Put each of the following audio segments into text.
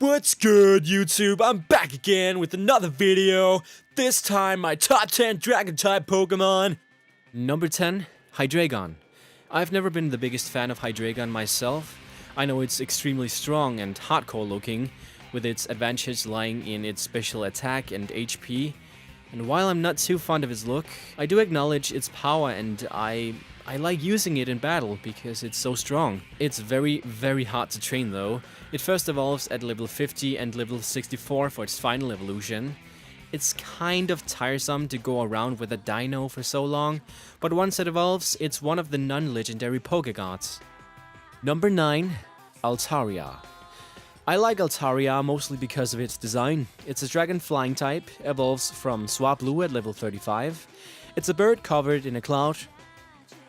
What's good, YouTube? I'm back again with another video. This time, my top 10 Dragon-type Pokemon. Number 10, Hydreigon. I've never been the biggest fan of Hydreigon myself. I know it's extremely strong and hardcore looking, with its advantage lying in its special attack and HP. And while I'm not too fond of its look, I do acknowledge its power, and I like using it in battle because it's so strong. It's very, very hard to train though. It first evolves at level 50 and level 64 for its final evolution. It's kind of tiresome to go around with a dino for so long, but once it evolves, it's one of the non-legendary Pokegods. Number 9, Altaria. I like Altaria mostly because of its design. It's a dragon flying type, evolves from Swablu at level 35. It's a bird covered in a cloud,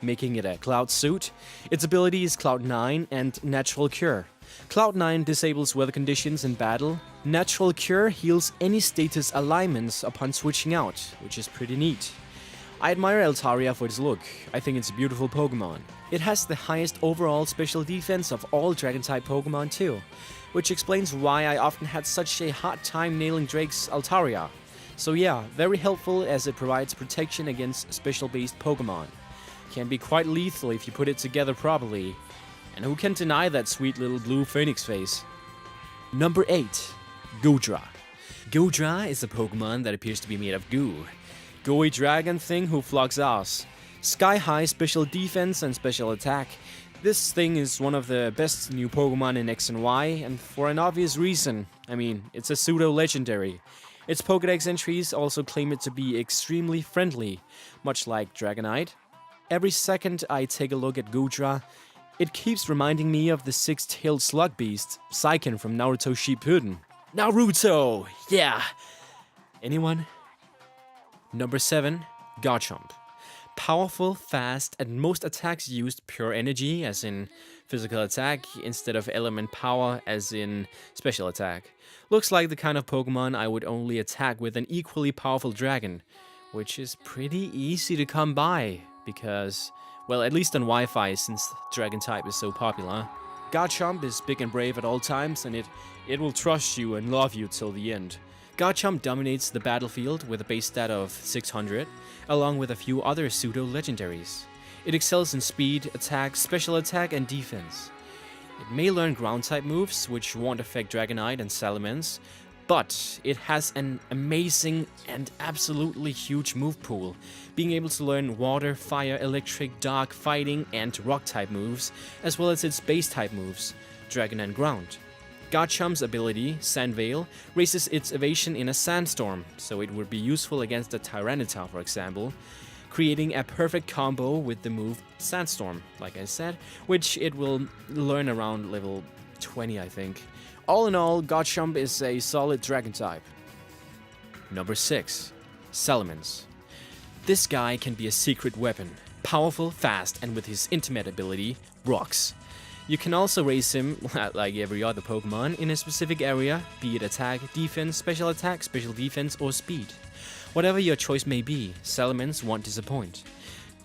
making it a Cloud suit. Its ability is Cloud 9 and Natural Cure. Cloud 9 disables weather conditions in battle. Natural Cure heals any status alignments upon switching out, which is pretty neat. I admire Altaria for its look. I think it's a beautiful Pokemon. It has the highest overall special defense of all Dragon-type Pokemon too, which explains why I often had such a hard time nailing Drake's Altaria. So yeah, very helpful as it provides protection against special-based Pokemon. Can be quite lethal if you put it together properly. And who can deny that sweet little blue phoenix face? Number 8, Goodra. Goodra is a Pokemon that appears to be made of goo. Gooey dragon thing who flocks ass. Sky high special defense and special attack. This thing is one of the best new Pokemon in X and Y, and for an obvious reason. I mean, it's a pseudo-legendary. Its Pokédex entries also claim it to be extremely friendly, much like Dragonite. Every second I take a look at Goodra, it keeps reminding me of the six-tailed slug beast, Saiken from Naruto Shippuden. Naruto! Yeah! Anyone? Number 7, Garchomp. Powerful, fast, and most attacks used pure energy, as in physical attack, instead of element power, as in special attack. Looks like the kind of Pokemon I would only attack with an equally powerful dragon, which is pretty easy to come by. Because, well, at least on Wi-Fi, since Dragon type is so popular. Garchomp is big and brave at all times, and it will trust you and love you till the end. Garchomp dominates the battlefield with a base stat of 600, along with a few other pseudo-legendaries. It excels in speed, attack, special attack, and defense. It may learn ground-type moves, which won't affect Dragonite and Salamence, but it has an amazing and absolutely huge move pool, being able to learn water, fire, electric, dark, fighting, and rock-type moves, as well as its base-type moves, dragon and ground. Garchomp's ability, Sand Veil, raises its evasion in a sandstorm, so it would be useful against a Tyranitar, for example, creating a perfect combo with the move Sandstorm, like I said, which it will learn around level 20, I think. All in all, Garchomp is a solid dragon type. Number 6, Salamence. This guy can be a secret weapon, powerful, fast, and with his intimate ability, Rocks. You can also raise him, like every other Pokemon, in a specific area, be it attack, defense, special attack, special defense, or speed. Whatever your choice may be, Salamence won't disappoint.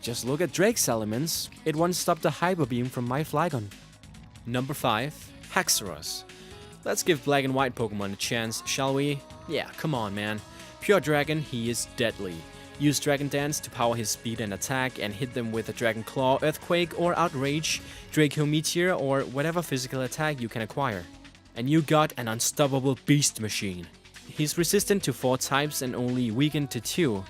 Just look at Drake's Salamence, it once stopped a Hyper Beam from my Flygon. Number 5, Haxorus. Let's give black and white Pokemon a chance, shall we? Yeah, come on man. Pure Dragon, he is deadly. Use Dragon Dance to power his speed and attack and hit them with a Dragon Claw, Earthquake or Outrage, Draco Meteor or whatever physical attack you can acquire. And you got an unstoppable beast machine. He's resistant to 4 types and only weakened to 2.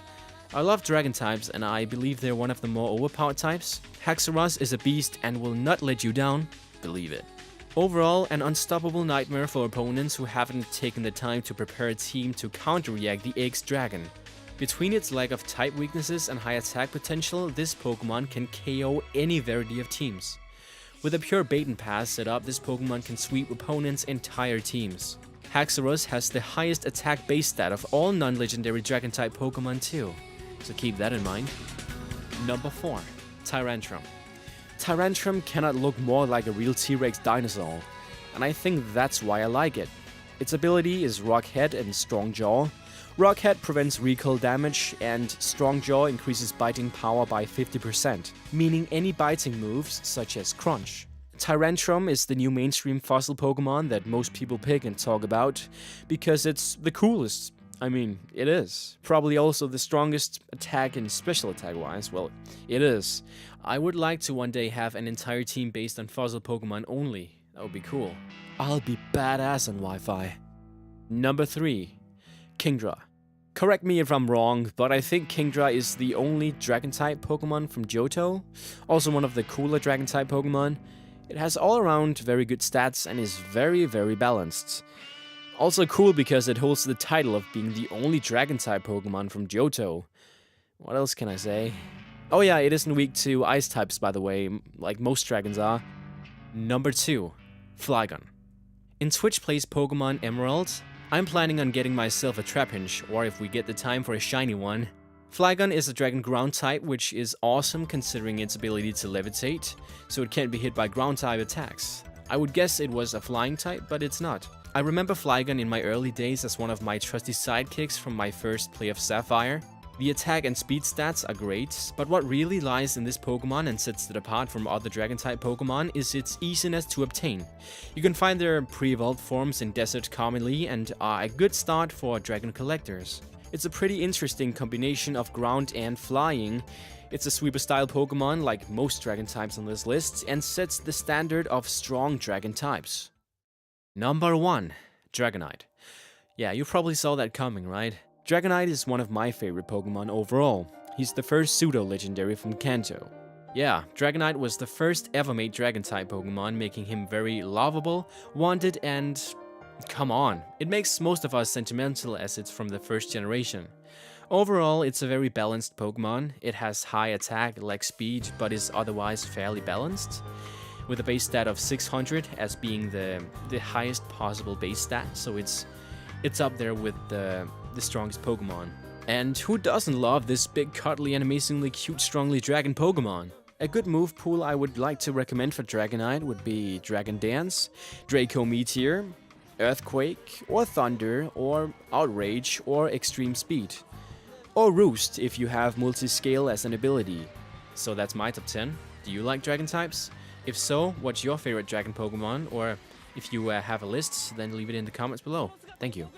I love Dragon types and I believe they're one of the more overpowered types. Haxorus is a beast and will not let you down, believe it. Overall, an unstoppable nightmare for opponents who haven't taken the time to prepare a team to counter-react the X-Dragon. Between its lack of type weaknesses and high attack potential, this Pokemon can KO any variety of teams. With a pure bait and pass setup, this Pokemon can sweep opponents' entire teams. Haxorus has the highest attack base stat of all non-legendary Dragon-type Pokemon too, so keep that in mind. Number 4, Tyrantrum. Tyrantrum cannot look more like a real T-Rex dinosaur, and I think that's why I like it. Its ability is Rock Head and Strong Jaw. Rock Head prevents recoil damage, and Strong Jaw increases biting power by 50%, meaning any biting moves, such as Crunch, Tyrantrum is the new mainstream fossil Pokemon that most people pick and talk about because it's the coolest. I mean, it is. Probably also the strongest attack and special attack wise. Well, it is. I would like to one day have an entire team based on fossil Pokemon only. That would be cool. I'll be badass on Wi-Fi. Number 3. Kingdra. Correct me if I'm wrong, but I think Kingdra is the only Dragon-type Pokemon from Johto. Also one of the cooler Dragon-type Pokemon. It has all around very good stats and is very, very balanced. Also cool because it holds the title of being the only Dragon-type Pokemon from Johto. What else can I say? Oh yeah, it isn't weak to Ice types, by the way, like most dragons are. Number 2. Flygon. In Twitch Plays Pokemon Emerald, I'm planning on getting myself a Trapinch, or if we get the time for a shiny one. Flygon is a Dragon Ground type, which is awesome considering its ability to levitate, so it can't be hit by ground type attacks. I would guess it was a flying type, but it's not. I remember Flygon in my early days as one of my trusty sidekicks from my first play of Sapphire. The attack and speed stats are great, but what really lies in this Pokemon and sets it apart from other Dragon-type Pokemon is its easiness to obtain. You can find their pre-evolved forms in Desert commonly and are a good start for Dragon collectors. It's a pretty interesting combination of ground and flying. It's a sweeper-style Pokemon like most Dragon types on this list and sets the standard of strong Dragon types. Number 1. Dragonite. Yeah, you probably saw that coming, right? Dragonite is one of my favorite Pokemon overall. He's the first pseudo-legendary from Kanto. Yeah, Dragonite was the first ever made Dragon-type Pokemon, making him very lovable, wanted, and... come on, it makes most of us sentimental as it's from the first generation. Overall, it's a very balanced Pokemon. It has high attack, leg speed, but is otherwise fairly balanced, with a base stat of 600 as being the highest possible base stat, so it's up there with the strongest Pokemon. And who doesn't love this big, cuddly, and amazingly cute, strongly dragon Pokemon? A good move pool I would like to recommend for Dragonite would be Dragon Dance, Draco Meteor, Earthquake, or Thunder, or Outrage, or Extreme Speed. Or Roost if you have multi-scale as an ability. So that's my top 10. Do you like dragon types? If so, what's your favorite dragon Pokemon? Or if you have a list, then leave it in the comments below. Thank you.